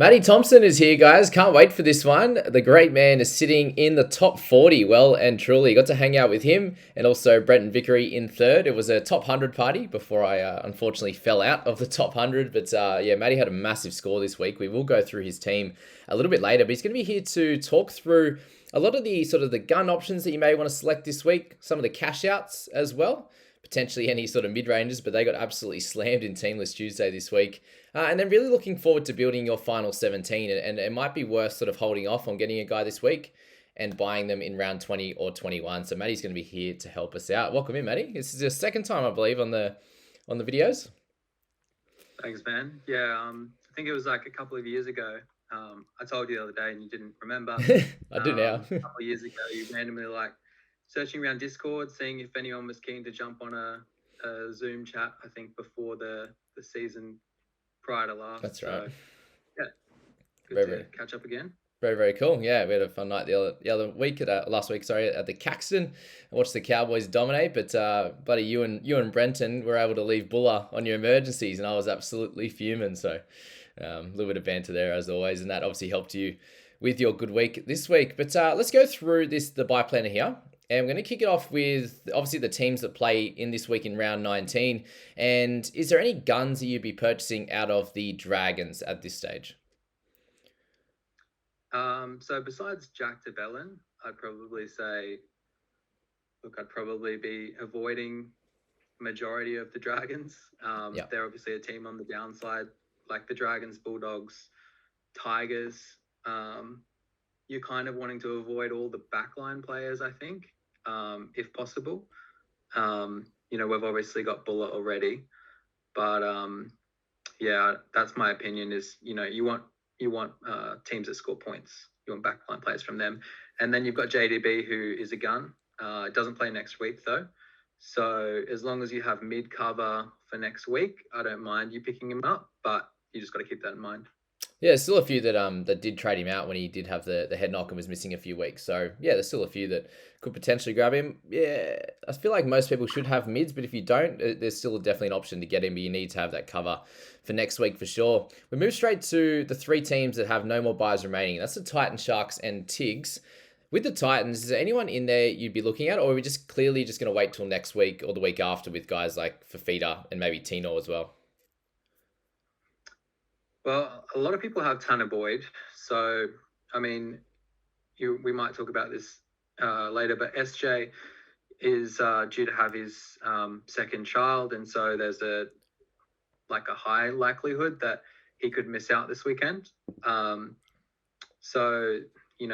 Maddie Thompson is here, guys. Can't wait for this one. The great man is sitting in the top 40, well and truly. Got to hang out with him and also Brenton Vickery in third. It was a top 100 party before I unfortunately fell out of the top 100. But yeah, Maddie had a massive score this week. We will go through his team a little bit later, but he's going to be here to talk through a lot of the sort of the gun options that you may want to select this week, some of the cash outs as well. Potentially any sort of mid-rangers, but they got absolutely slammed in Teamless Tuesday this week. And then really looking forward to building your final 17. And it might be worth sort of holding off on getting a guy this week and buying them in round 20 or 21. So Maddie's going to be here to help us out. Welcome in, Maddie. This is your second time, I believe, on the videos. Thanks, man. Yeah, I think it was like a couple of years ago. I told you the other day and you didn't remember. I do now. A couple of years ago, you randomly searching around Discord, seeing if anyone was keen to jump on a Zoom chat, I think before the season prior to last. That's right. So, yeah, good to catch up again. Very, very cool. Yeah, we had a fun night the other week, last week, at the Caxton. I watched the Cowboys dominate, but buddy, you and Brenton were able to leave Buller on your emergencies, and I was absolutely fuming. So a little bit of banter there as always, and that obviously helped you with your good week this week. But let's go through the buy planner here. And we're going to kick it off with, obviously, the teams that play in this week in round 19. And is there any guns that you'd be purchasing out of the Dragons at this stage? So besides Jack de Belin, I'd probably say, I'd probably be avoiding majority of the Dragons. They're obviously a team on the downside, like the Dragons, Bulldogs, Tigers. You're kind of wanting to avoid all the backline players, I think. If possible. We've obviously got Buller already, but yeah, that's my opinion is, you want teams that score points. You want backline players from them. And then you've got JDB, who is a gun. Doesn't play next week though. So as long as you have mid cover for next week, I don't mind you picking him up, but you just got to keep that in mind. Yeah, there's still a few that did trade him out when he did have the head knock and was missing a few weeks. So yeah, there's still a few that could potentially grab him. Yeah, I feel like most people should have mids, but if you don't, there's still definitely an option to get him, but you need to have that cover for next week for sure. We move straight to the three teams that have no more buys remaining. That's the Titans, Sharks, and Tigs. With the Titans, is there anyone in there you'd be looking at, or are we just clearly just going to wait till next week or the week after with guys like Fafita and maybe Tino as well? Well, a lot of people have Tanner Boyd. So, I mean, we might talk about this later, but SJ is due to have his second child. And so there's a high likelihood that he could miss out this weekend. So,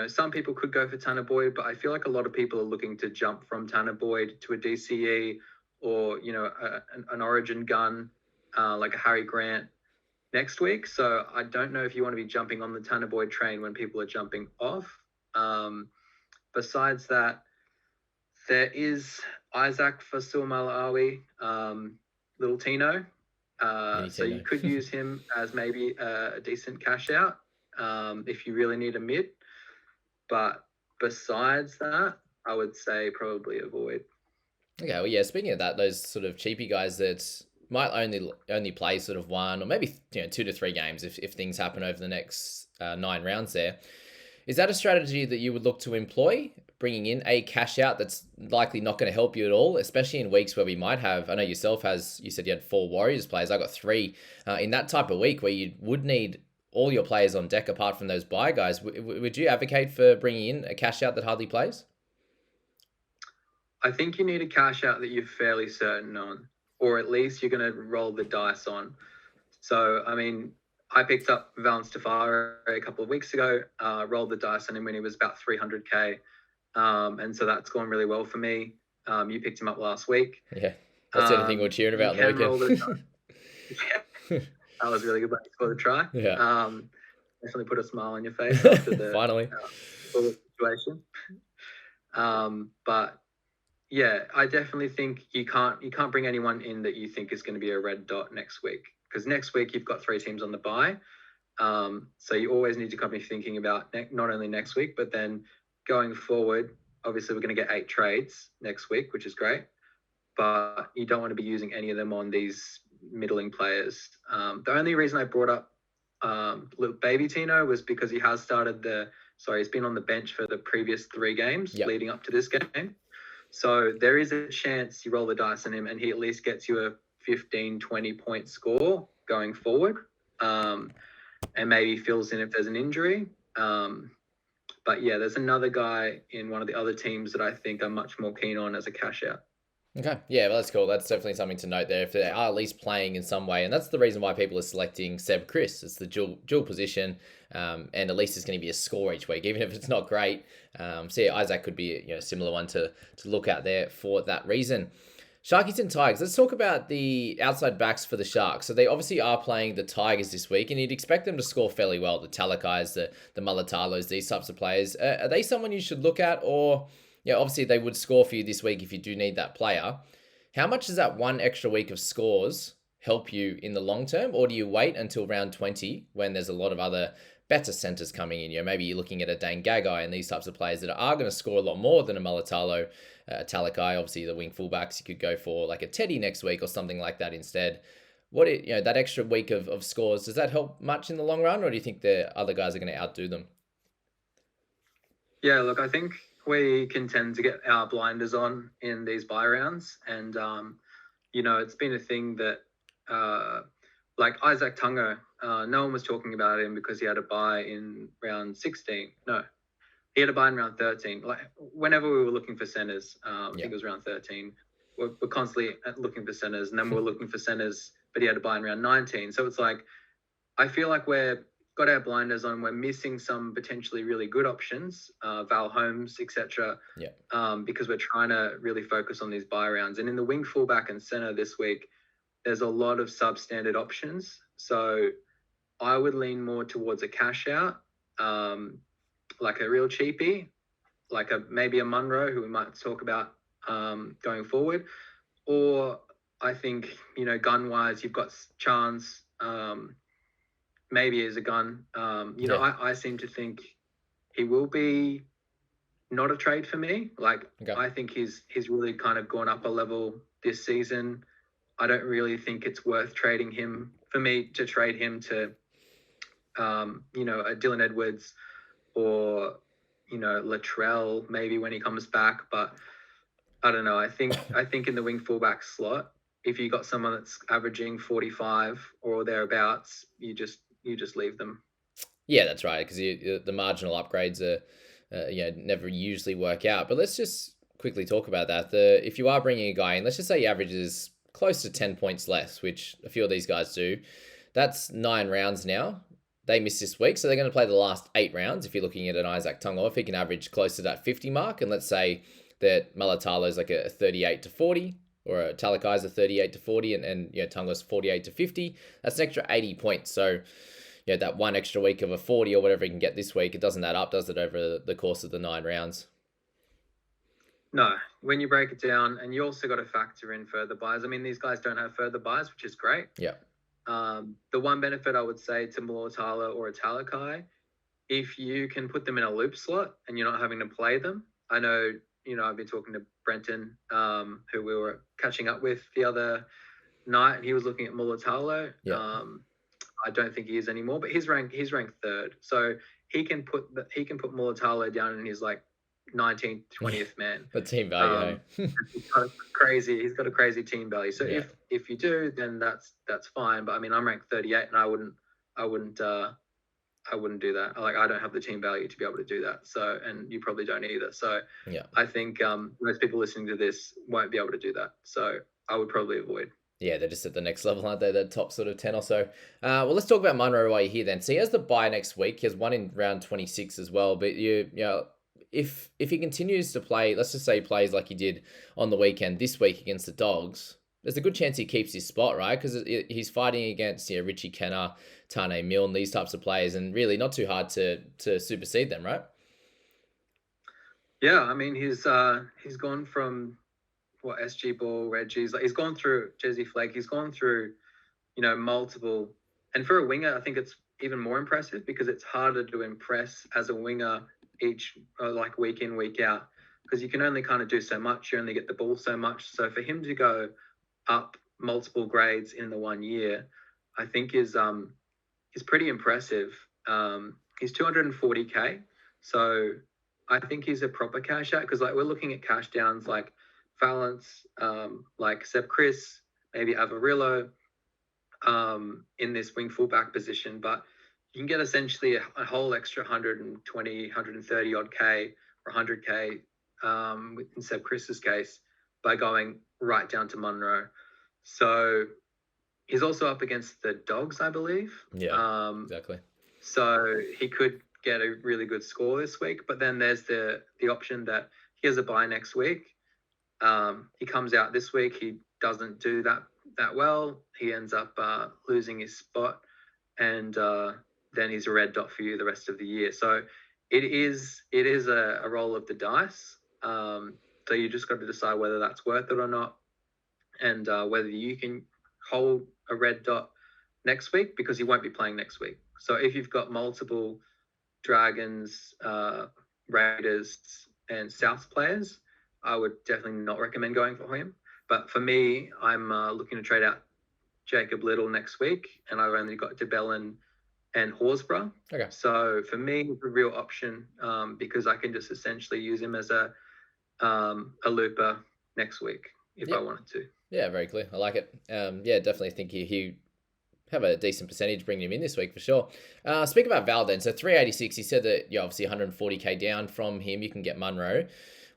some people could go for Tanner Boyd, but I feel like a lot of people are looking to jump from Tanner Boyd to a DCE or, an Origin gun like a Harry Grant next week. So I don't know if you want to be jumping on the Tanner Boyd train when people are jumping off. Besides that, there is Isaac Fasul Malawi, Little Tino. So you could use him as maybe a decent cash out if you really need a mid. But besides that, I would say probably avoid. Okay, well, yeah, speaking of that, those sort of cheapy guys that might only play sort of one or maybe 2 to 3 games if things happen over the next 9 rounds there. Is that a strategy that you would look to employ, bringing in a cash out that's likely not going to help you at all, especially in weeks where we might have, I know yourself you said you had 4 Warriors players, I got 3. In that type of week where you would need all your players on deck apart from those buy guys, would you advocate for bringing in a cash out that hardly plays? I think you need a cash out that you're fairly certain on, or at least you're going to roll the dice on. So, I mean, I picked up Valence Tafara a couple of weeks ago, rolled the dice on him when he was about 300k. And so that's gone really well for me. You picked him up last week. Yeah, that's the only thing we're cheering about on the weekend. Yeah, that was really good for the try. Yeah. Definitely put a smile on your face after the finally situation. But yeah, I definitely think you can't bring anyone in that you think is going to be a red dot next week, because next week you've got 3 teams on the bye. So you always need to be thinking about not only next week, but then going forward. Obviously, we're going to get 8 trades next week, which is great, but you don't want to be using any of them on these middling players. The only reason I brought up little baby Tino was because he has he's been on the bench for the previous 3 games leading up to this game. So there is a chance you roll the dice on him and he at least gets you a 15, 20 point score going forward. And maybe fills in if there's an injury. But yeah, there's another guy in one of the other teams that I think I'm much more keen on as a cash out. Okay, yeah, well, that's cool. That's definitely something to note there. If they are at least playing in some way, and that's the reason why people are selecting Seb Chris. It's the dual position, and at least it's going to be a score each week, even if it's not great. So yeah, Isaac could be a similar one to look at there for that reason. Sharkies and Tigers. Let's talk about the outside backs for the Sharks. So they obviously are playing the Tigers this week, and you'd expect them to score fairly well. The Talakais, the Mulitalos, these types of players. Are they someone you should look at, or obviously they would score for you this week if you do need that player. How much does that one extra week of scores help you in the long term, or do you wait until round 20 when there's a lot of other better centres coming in? Maybe you're looking at a Dane Gagai and these types of players that are going to score a lot more than a Mulitalo, Talakai. Obviously, the wing fullbacks, you could go for like a Teddy next week or something like that instead. That extra week of scores, does that help much in the long run, or do you think the other guys are going to outdo them? Yeah, look, I think we can tend to get our blinders on in these buy rounds. And, it's been a thing that, like Isaac Tungo, no one was talking about him because he had a buy in round 16. No, he had a buy in round 13. Like whenever we were looking for centers, I think it was round 13, we're constantly looking for centers, and then we're looking for centers, but he had a buy in round 19. So it's like, I feel like we're got our blinders on. We're missing some potentially really good options, Val Holmes, etc. Because we're trying to really focus on these buy rounds. And in the wing, fullback, and center this week, there's a lot of substandard options. So I would lean more towards a cash out, like a real cheapie, like maybe a Monroe, who we might talk about going forward. Or I think, gun wise, you've got Chance. Maybe as a gun. I seem to think he will be not a trade for me. I think he's really kind of gone up a level this season. I don't really think it's worth trading him, for me to trade him to, a Dylan Edwards or, Latrell maybe when he comes back. But I don't know. I think in the wing fullback slot, if you got someone that's averaging 45 or thereabouts, you just leave them. Yeah, that's right, because the marginal upgrades are never usually work out. But let's just quickly talk about that. If you are bringing a guy in, let's just say he averages close to 10 points less, which a few of these guys do. That's 9 rounds now. They missed this week, so they're going to play the last 8 rounds. If you're looking at an Isaac Tungo, if he can average close to that 50 mark, and let's say that Mulitalo is like a 38 to 40, or a Talakai's a 38 to 40, and Tungo's 48 to 50, that's an extra 80 points. So that one extra week of a 40 or whatever he can get this week, it doesn't add up, does it, over the course of the 9 rounds? No. When you break it down, and you also got to factor in further buys. I mean, these guys don't have further buys, which is great. Yeah. The one benefit I would say to Mulitalo or a Talakai, if you can put them in a loop slot and you're not having to play them. I know, I've been talking to Brenton, who we were catching up with the other night, and he was looking at Mulitalo. Yeah. I don't think he is anymore, but he's ranked 3rd. So he can put Mulitalo down in his like 19th, 20th man. The team value. He's got a crazy team value. So if you do, then that's fine. But I mean, I'm ranked 38, and I wouldn't do that. I don't have the team value to be able to do that. So, and you probably don't either. So I think most people listening to this won't be able to do that. So I would probably avoid. Yeah, they're just at the next level, aren't they? The top sort of 10 or so. Well, let's talk about Monroe while you're here then. So he has the bye next week. He has one in round 26 as well. But if he continues to play, let's just say he plays like he did on the weekend this week against the Dogs, there's a good chance he keeps his spot, right? Because he's fighting against Richie Kenner, Tane Milne, these types of players, and really not too hard to supersede them, right? Yeah, I mean, he's gone from SG Ball, Reggie's, he's gone through Jesse Flake, he's gone through, multiple, and for a winger, I think it's even more impressive because it's harder to impress as a winger each week in, week out, because you can only kind of do so much, you only get the ball so much. So for him to go up multiple grades in the 1 year, I think is is pretty impressive. He's 240k, so I think he's a proper cash out, because like we're looking at cash downs like Valance, like Seb Chris, maybe Avarillo, in this wing fullback position, but you can get essentially a whole extra 120, 130 odd K or 100k in Seb Chris's case by going right down to Monroe. So he's also up against the Dogs, I believe. Yeah, exactly. So he could get a really good score this week, but then there's the option that he has a bye next week. He comes out this week, he doesn't do that well. He ends up losing his spot, and then he's a red dot for you the rest of the year. So it is a roll of the dice. So you just got to decide whether that's worth it or not, and whether you can hold a red dot next week, because he won't be playing next week. So if you've got multiple Dragons, Raiders, and South players, I would definitely not recommend going for him. But for me, I'm looking to trade out Jacob Little next week, and I've only got DeBellin and Horsburgh. Okay. So for me, it's a real option, because I can just essentially use him as a looper next week if I wanted to. Yeah, very clear. I like it. Yeah, definitely think he have a decent percentage bringing him in this week for sure. Speak about Val then. So 386, he said that you're obviously 140k down from him. You can get Monroe.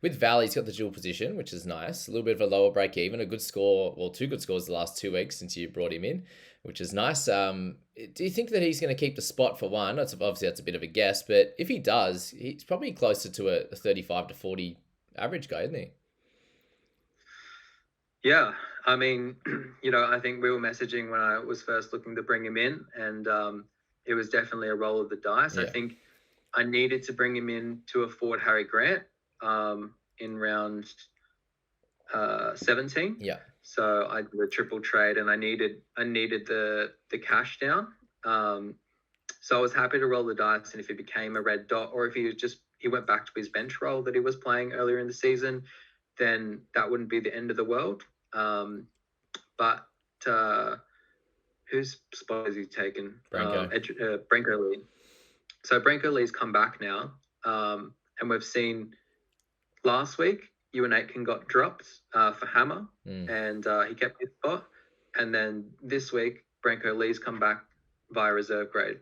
With Val, he's got the dual position, which is nice. A little bit of a lower break even, a good score, well, 2 good scores the last 2 weeks since you brought him in, which is nice. Do you think that he's going to keep the spot for one? Obviously, that's a bit of a guess, but if he does, he's probably closer to a 35 to 40 average guy, isn't he? Yeah, I mean, I think we were messaging when I was first looking to bring him in, and it was definitely a roll of the dice. Yeah. I think I needed to bring him in to afford Harry Grant in round 17. Yeah. So I did a triple trade, and I needed the cash down. So I was happy to roll the dice, and if he became a red dot, or if he went back to his bench role that he was playing earlier in the season, then that wouldn't be the end of the world. But whose spot has he taken? Brenko Lee. So Brenko Lee's come back now, and we've seen last week Ewan Aitken got dropped for Hammer, and he kept his spot. And then this week Brenko Lee's come back via reserve grade.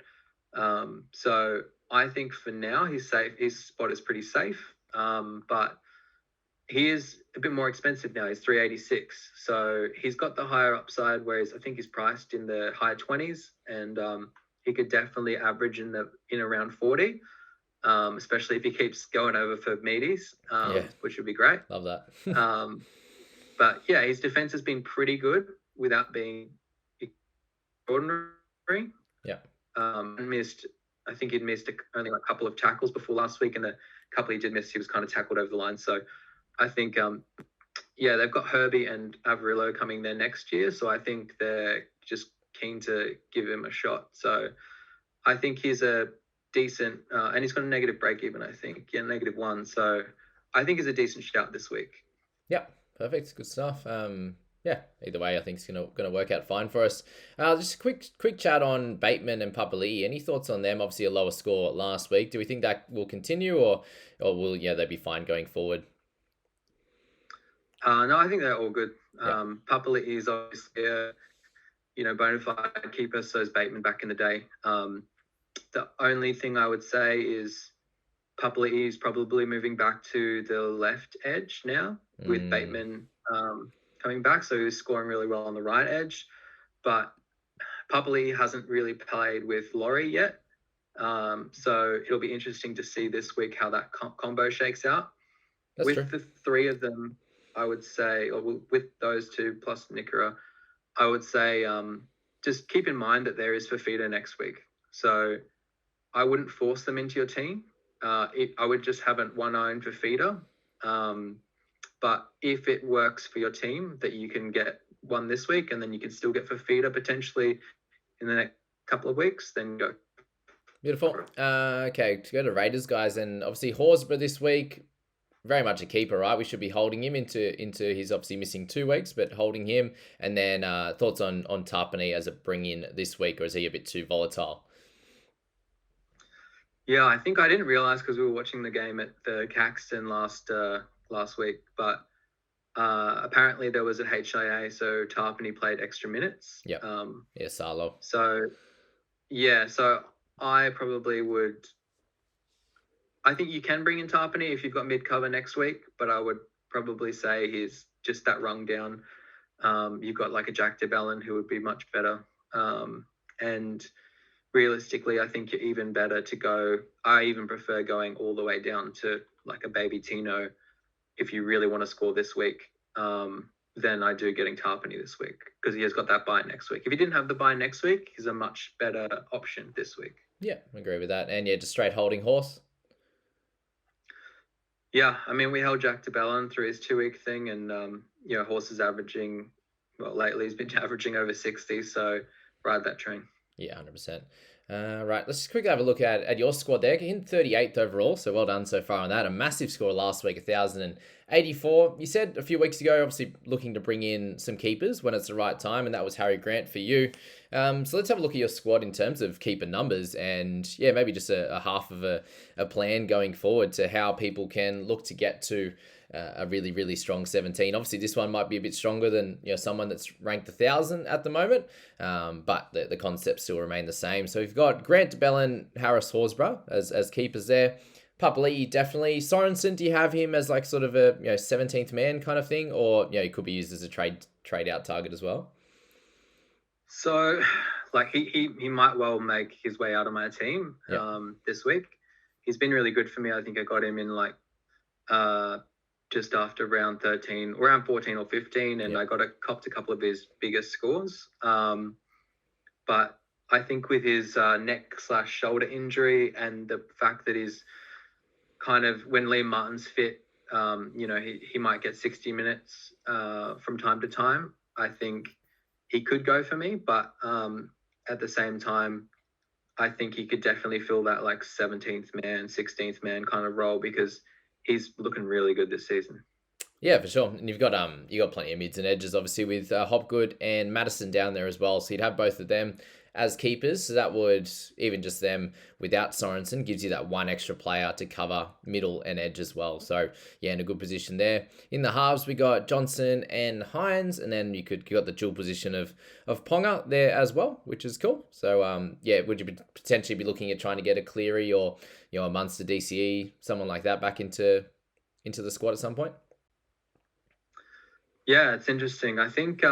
So I think for now he's safe. His spot is pretty safe, but he is a bit more expensive now. He's 386. So he's got the higher upside, whereas I think he's priced in the high 20s, and he could definitely average in around 40, especially if he keeps going over for meaties, which would be great. Love that. But yeah, his defense has been pretty good without being extraordinary. Yeah. I think he'd missed only a couple of tackles before last week, and the couple he did miss, he was kind of tackled over the line. So I think, they've got Herbie and Avarillo coming there next year. So I think they're just keen to give him a shot. So I think he's a decent, and he's got a negative break even, I think. Yeah, -1. So I think he's a decent shout this week. Yeah, perfect. Good stuff. Either way, I think it's gonna work out fine for us. Just a quick chat on Bateman and Papali'i. Any thoughts on them? Obviously a lower score last week. Do we think that will continue, or will they be fine going forward? No, I think they're all good. Papali'i is obviously a bona fide keeper, so is Bateman back in the day. The only thing I would say is Papali'i is probably moving back to the left edge now with Bateman coming back, so he's scoring really well on the right edge. But Papali'i hasn't really played with Laurie yet, so it'll be interesting to see this week how that combo shakes out. That's true. The three of them, I would say, or with those two plus Nikora, I would say just keep in mind that there is Fafita next week. So I wouldn't force them into your team. I would just have one own Fafita. But if it works for your team that you can get one this week and then you can still get Fafita potentially in the next couple of weeks, then go. Beautiful. Okay, to go to Raiders, guys, and obviously Horsburgh this week, very much a keeper, right? We should be holding him into he's obviously missing 2 weeks, but holding him. And then thoughts on Tarpany as a bring in this week, or is he a bit too volatile? Yeah, I think I didn't realize because we were watching the game at the Caxton last week, but apparently there was a HIA, so Tarpany played extra minutes. Yeah. Salo. So I probably would. I think you can bring in Tarpany if you've got mid cover next week, but I would probably say he's just that rung down. You've got like a Jack DeBellin who would be much better. And realistically, I think you're even better to go. I even prefer going all the way down to like a baby Tino if you really want to score this week. Then I do getting Tarpany this week because he has got that bye next week. If he didn't have the bye next week, he's a much better option this week. Yeah, I agree with that. And yeah, just straight holding horse. Yeah, I mean, we held Jack DeBellin through his 2-week thing, and horse is averaging. Well, lately he's been averaging over 60, so ride that train. Yeah, 100%. Right, let's just quickly have a look at your squad there. Getting 38th overall, so well done so far on that. A massive score last week, 1,084. You said a few weeks ago, obviously looking to bring in some keepers when it's the right time, and that was Harry Grant for you. So let's have a look at your squad in terms of keeper numbers, and yeah, maybe just a half of a plan going forward to how people can look to get to a really, really strong 17. Obviously, this one might be a bit stronger than someone that's ranked 1,000 at the moment, but the concepts still remain the same. So we've got Grant, DeBellin, Harris, Horsburgh as keepers there. Papali'i, definitely. Sorensen, do you have him as like sort of a 17th man kind of thing, or he could be used as a trade out target as well? So, like he might well make his way out of my team this week. He's been really good for me. I think I got him in like just after round 13, around 14 or 15, and I copped a couple of his biggest scores. But I think with his neck/shoulder injury and the fact that he's kind of, when Liam Martin's fit, he might get 60 minutes from time to time. I think he could go for me, but at the same time, I think he could definitely fill that like 17th man, 16th man kind of role because he's looking really good this season. Yeah, for sure. And you've got plenty of mids and edges, obviously, with Hopgood and Madison down there as well. So you'd have both of them as keepers. So that would, even just them without Sorensen, gives you that one extra player to cover middle and edge as well. So yeah, in a good position there. In the halves, we got Johnson and Hines, and then you got the dual position of Ponga there as well, which is cool. So would you potentially be looking at trying to get a Cleary or a Munster DCE, someone like that, back into the squad at some point? Yeah, it's interesting. I think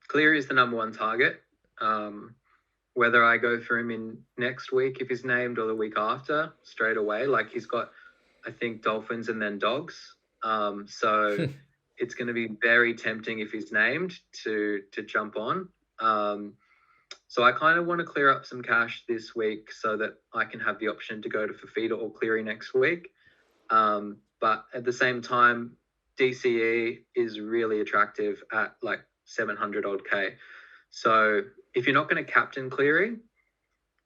Cleary is the number one target. Whether I go for him in next week if he's named or the week after, straight away. Like he's got, I think, Dolphins and then Dogs. So it's going to be very tempting if he's named to jump on. So I kind of want to clear up some cash this week so that I can have the option to go to Fafita or Cleary next week. But at the same time, DCE is really attractive at like 700 odd K. So if you're not going to captain Cleary,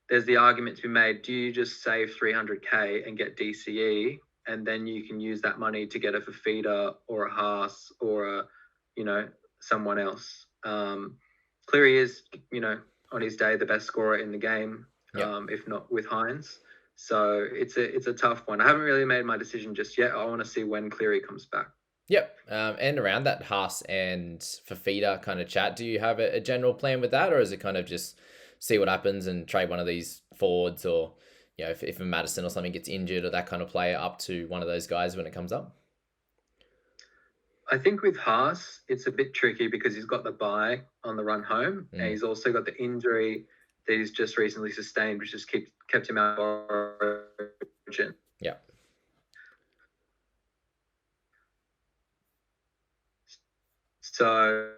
there's the argument to be made, do you just save 300K and get DCE, and then you can use that money to get a Fafita or a Haas or someone else. Cleary is, on his day, the best scorer in the game, if not with Hines. So it's a tough one. I haven't really made my decision just yet. I want to see when Cleary comes back. Yep. And around that Haas and Fafita kind of chat, do you have a general plan with that, or is it kind of just see what happens and trade one of these forwards, or if a Madison or something gets injured or that kind of player up to one of those guys when it comes up? I think with Haas, it's a bit tricky because he's got the bye on the run home, and he's also got the injury that he's just recently sustained, which has kept him out of Origin. Yeah. So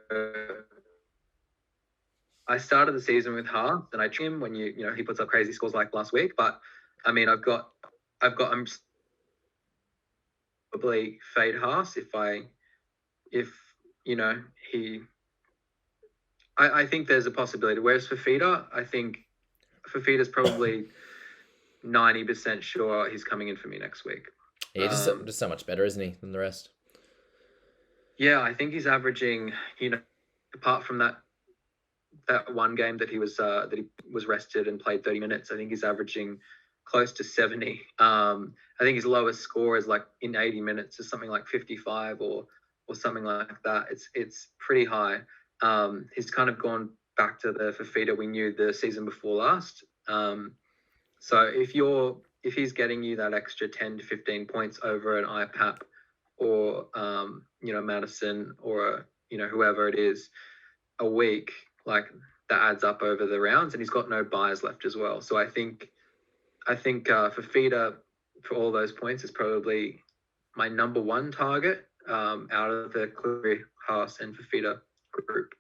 I started the season with Haas, and I trim when he puts up crazy scores like last week. But I mean, I'm probably fade Haas I think there's a possibility. Whereas Fafita, I think Fafita's probably 90% sure he's coming in for me next week. Yeah, just so much better, isn't he, than the rest? Yeah, I think he's averaging, apart from that one game that he was rested and played 30 minutes, I think he's averaging close to 70. I think his lowest score is like in 80 minutes is something like 55 or something like that. It's pretty high. He's kind of gone back to the Fafita we knew the season before last. So if he's getting you that extra 10 to 15 points over an IPAP or Madison or whoever it is a week, like that adds up over the rounds, and he's got no buys left as well. So I think Fafita for all those points is probably my number one target out of the Cleary, Haas, and Fafita group.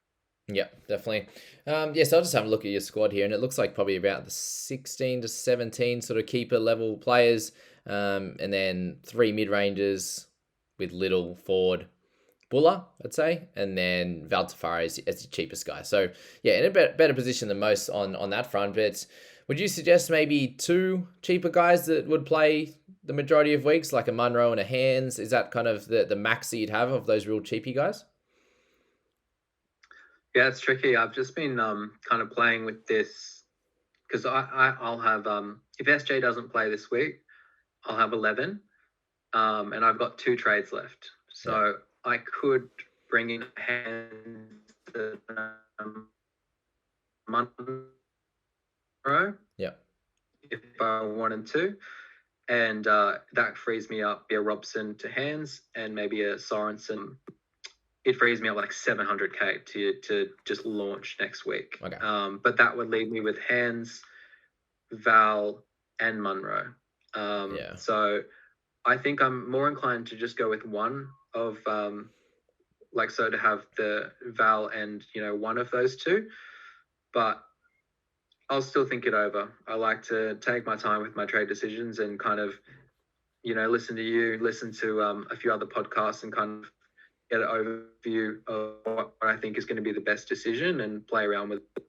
Yeah, definitely. So I'll just have a look at your squad here, and it looks like probably about the 16 to 17 sort of keeper level players, and then 3 mid-rangers with Little, Ford, Buller, I'd say, and then Valtafari as the cheapest guy. So, yeah, in a better position than most on that front. But would you suggest maybe 2 cheaper guys that would play the majority of weeks, like a Monroe and a Hands? Is that kind of the max that you'd have of those real cheapy guys? Yeah, it's tricky. I've just been kind of playing with this because I'll have if SJ doesn't play this week, I'll have 11, and I've got 2 trades left. So I could bring in Hands to Monroe. Yeah. If I wanted to. And that frees me up a Robson to Hands and maybe a Sorensen. It frees me up like 700k to just launch next week. Okay. But that would leave me with Hands, Val, and Monroe. So I think I'm more inclined to just go with one of to have the Val and one of those 2. But I'll still think it over. I like to take my time with my trade decisions and kind of, listen to you, listen to a few other podcasts and kind of get an overview of what I think is going to be the best decision and play around with it.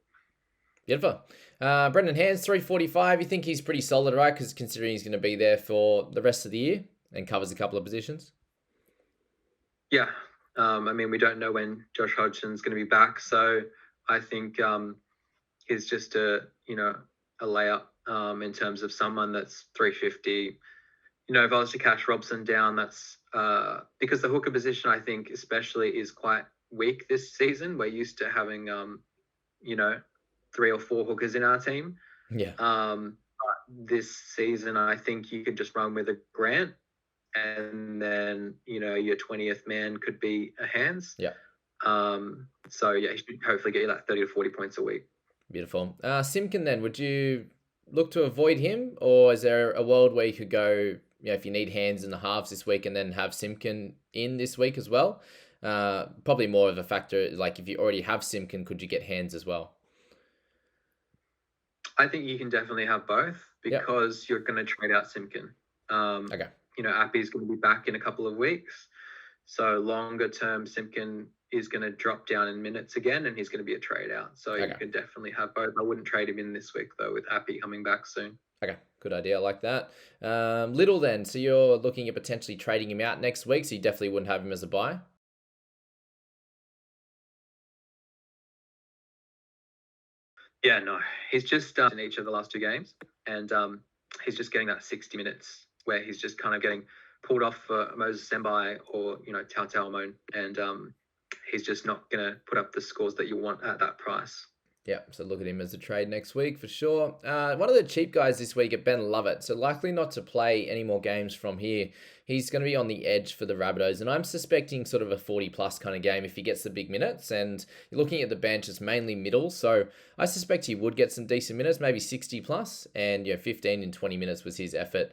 Beautiful. Brendan Hands, 345. You think he's pretty solid, right? Because considering he's going to be there for the rest of the year and covers a couple of positions. Yeah. We don't know when Josh Hodgson's going to be back. So I think he's just a layup in terms of someone that's 350. If I was to cash Robson down, that's because the hooker position, I think, especially is quite weak this season. We're used to having, 3 or 4 hookers in our team. Yeah. But this season, I think you could just run with a Grant, and then your 20th man could be a Hands. Yeah. So yeah, he should hopefully get you that 30 to 40 points a week. Beautiful. Simkin, then, would you look to avoid him, or is there a world where you could go, if you need Hands in the halves this week and then have Simkin in this week as well? Probably more of a factor, like if you already have Simkin, could you get Hands as well? I think you can definitely have both because you're going to trade out Simkin. Okay. Appy's going to be back in a couple of weeks. So longer term, Simkin is going to drop down in minutes again, and he's going to be a trade out. So you can definitely have both. I wouldn't trade him in this week, though, with Appy coming back soon. Okay, good idea. I like that. Little then. So you're looking at potentially trading him out next week, so you definitely wouldn't have him as a buy? Yeah, no. He's just in each of the last 2 games, and he's just getting that 60 minutes where he's just kind of getting pulled off for Moses Sembai or, Tao Talmon, and he's just not going to put up the scores that you want at that price. Yeah, so look at him as a trade next week for sure. One of the cheap guys this week at Ben Lovett, so likely not to play any more games from here. He's going to be on the edge for the Rabbitohs, and I'm suspecting sort of a 40-plus kind of game if he gets the big minutes. And you're looking at the bench, it's mainly middle, so I suspect he would get some decent minutes, maybe 60-plus, and 15 and 20 minutes was his effort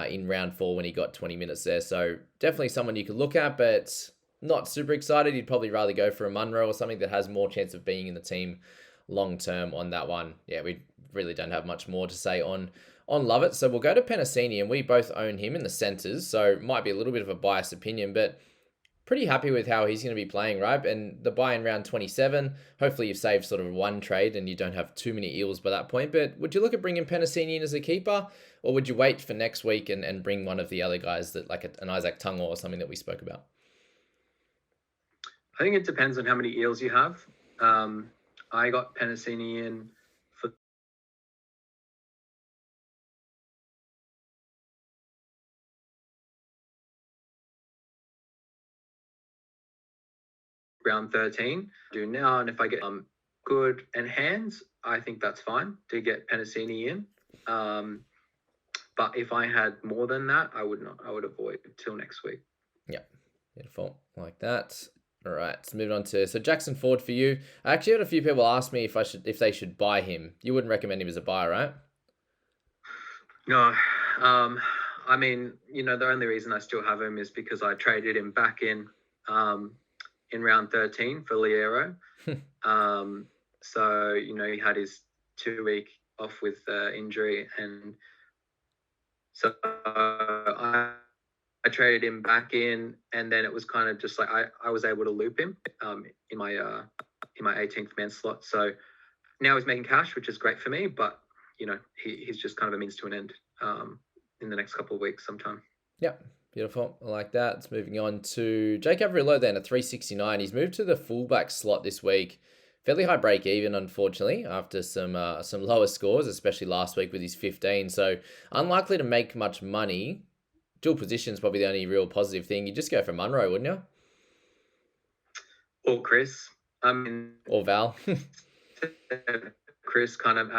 in round 4 when he got 20 minutes there. So definitely someone you could look at, but not super excited. You'd probably rather go for a Monroe or something that has more chance of being in the team long term on that one. Yeah, we really don't have much more to say on Lovett. So we'll go to Penicini, and we both own him in the centres. So might be a little bit of a biased opinion, but pretty happy with how he's going to be playing, right? And the buy in round 27, hopefully you've saved sort of one trade and you don't have too many eels by that point. But would you look at bringing Penicini in as a keeper, or would you wait for next week and bring one of the other guys that like an Isaac Tungo or something that we spoke about? I think it depends on how many eels you have. I got Penicini in for round 13. Do now, and if I get good and hands, I think that's fine to get Penicini in. But if I had more than that, I would not. I would avoid till next week. Yeah, beautiful, like that. All right, let's move on to Jackson Ford for you. I actually had a few people ask me if they should buy him. You wouldn't recommend him as a buy, right? No. I mean, the only reason I still have him is because I traded him back in round 13 for Liero. So, he had his 2-week off with injury, and so I traded him back in, and then it was kind of just like I was able to loop him in my 18th man slot. So now he's making cash, which is great for me, but he's just kind of a means to an end in the next couple of weeks sometime. Yep, beautiful. I like that. It's moving on to Jake Averillo then at 369. He's moved to the fullback slot this week. Fairly high break even, unfortunately, after some lower scores, especially last week with his 15. So unlikely to make much money. Dual position is probably the only real positive thing. You just go for Monroe, wouldn't you? Or Chris. Or Val. Chris kind of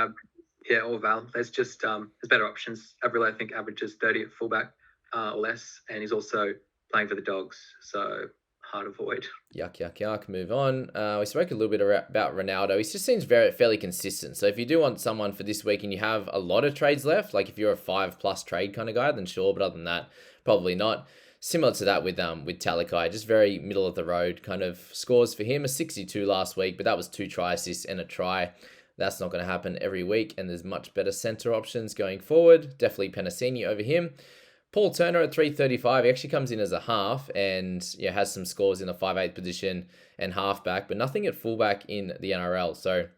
or Val. There's just there's better options. Averillo, I think, averages 30 at fullback or less, and he's also playing for the Dogs, so hard to avoid. Yuck. Move on. We spoke a little bit about Ronaldo. He just seems fairly consistent. So if you do want someone for this week and you have a lot of trades left, like if you're a 5+ trade kind of guy, then sure. But other than that, probably not. Similar to that with Talakai, just very middle of the road kind of scores for him. A 62 last week, but that was 2 try assists and a try. That's not going to happen every week, and there's much better center options going forward. Definitely Penicini over him. Paul Turner at 335, he actually comes in as a half and has some scores in the 5/8 position and halfback, but nothing at fullback in the NRL. So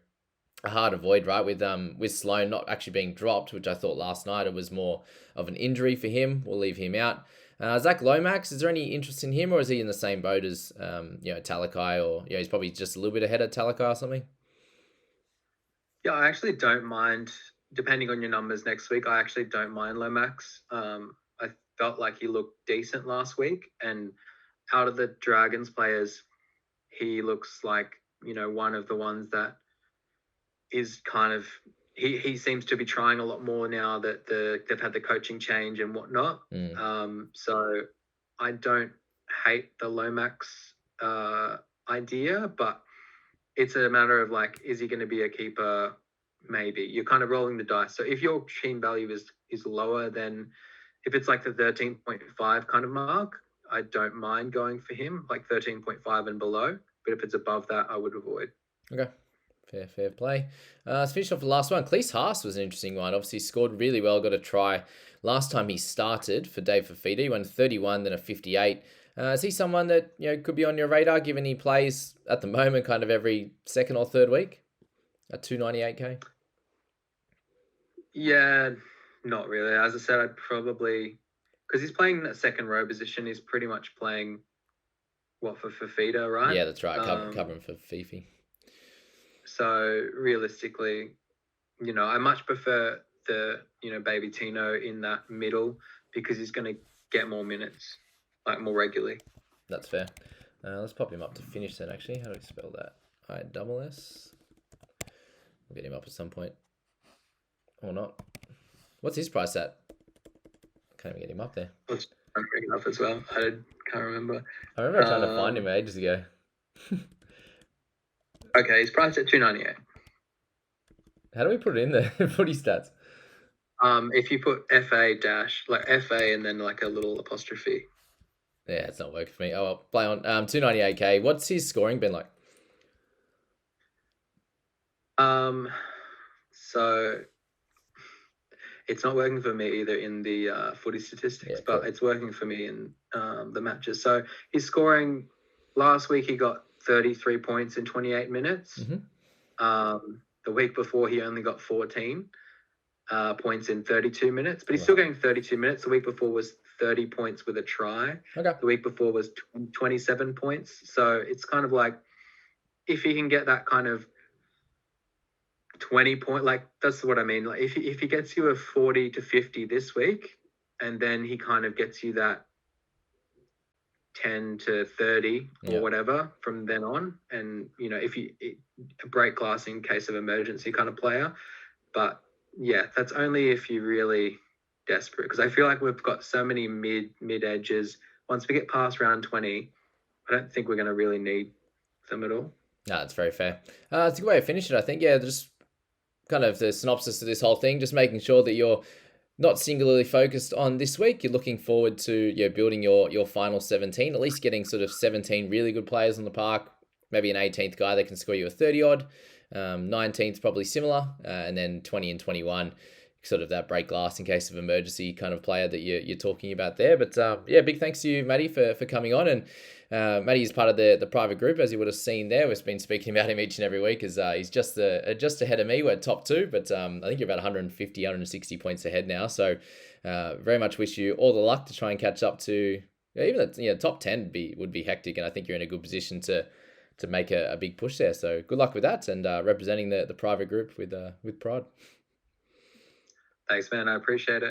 a hard avoid, right? With Sloan not actually being dropped, which I thought last night it was more of an injury for him. We'll leave him out. Zach Lomax, is there any interest in him, or is he in the same boat as Talakai, or he's probably just a little bit ahead of Talakai or something? Yeah, I actually don't mind, depending on your numbers next week. I actually don't mind Lomax. I felt like he looked decent last week, and out of the Dragons players, he looks like one of the ones that is kind of he seems to be trying a lot more now that they've had the coaching change and whatnot. So I don't hate the Lomax idea, but it's a matter of like, is he going to be a keeper? Maybe. You're kind of rolling the dice. So if your team value is lower than, if it's like the 13.5 kind of mark, I don't mind going for him, like 13.5 and below. But if it's above that, I would avoid. Okay. Fair play. Let's finish off the last one. Cleese Haas was an interesting one. Obviously scored really well, got a try last time he started for Dave Fafita. He won 31, then a 58. Is he someone that could be on your radar, given he plays at the moment kind of every second or third week at 298k? Yeah, not really. As I said, I'd probably, because he's playing that second row position, he's pretty much playing for Fafita, right? Yeah, that's right. Covering for Fifi. So realistically, I much prefer the Baby Tino in that middle, because he's going to get more minutes, like more regularly. That's fair. Let's pop him up to finish then, actually. How do we spell that? I-double-S. We'll get him up at some point. Or not. What's his price at? Can't even get him up there. I'm bringing it up as well. I can't remember. I remember trying to find him ages ago. Okay, he's priced at 298. How do we put it in there? Footy stats. If you put FA dash, like FA and then like a little apostrophe. Yeah, it's not working for me. Oh, well, play on. 298k. What's his scoring been like? So it's not working for me either in the footy statistics, but it's working for me in the matches. So he's scoring. Last week he got 33 points in 28 minutes. Mm-hmm. The week before he only got 14 points in 32 minutes, but he's still getting 32 minutes. The week before was 30 points with a try. Okay. The week before was 27 points. So it's kind of like, if he can get that kind of 20 point, like that's what I mean. Like if he gets you a 40 to 50 this week, and then he kind of gets you that 10 to 30 or whatever from then on. And, you know, if you break glass in case of emergency kind of player. But yeah, that's only if you're really desperate, because I feel like we've got so many mid edges. Once we get past round 20, I don't think we're going to really need them at all. No, that's very fair. It's a good way to finish it, I think. Yeah, just kind of the synopsis of this whole thing, just making sure that you're not singularly focused on this week. You're looking forward to building your final 17, at least getting sort of 17 really good players on the park, maybe an 18th guy that can score you a 30-odd, 19th probably similar, and then 20 and 21, sort of that break glass in case of emergency kind of player that you're talking about there. But yeah, big thanks to you, Maddie, for coming on. And Maddie is part of the private group, as you would have seen there. We've been speaking about him each and every week, as he's just ahead of me. We're top 2, but I think you're about 150, 160 points ahead now. So very much wish you all the luck to try and catch up to even the top 10 would be hectic, and I think you're in a good position to make a big push there. So good luck with that, and representing the private group with pride. Thanks, man. I appreciate it.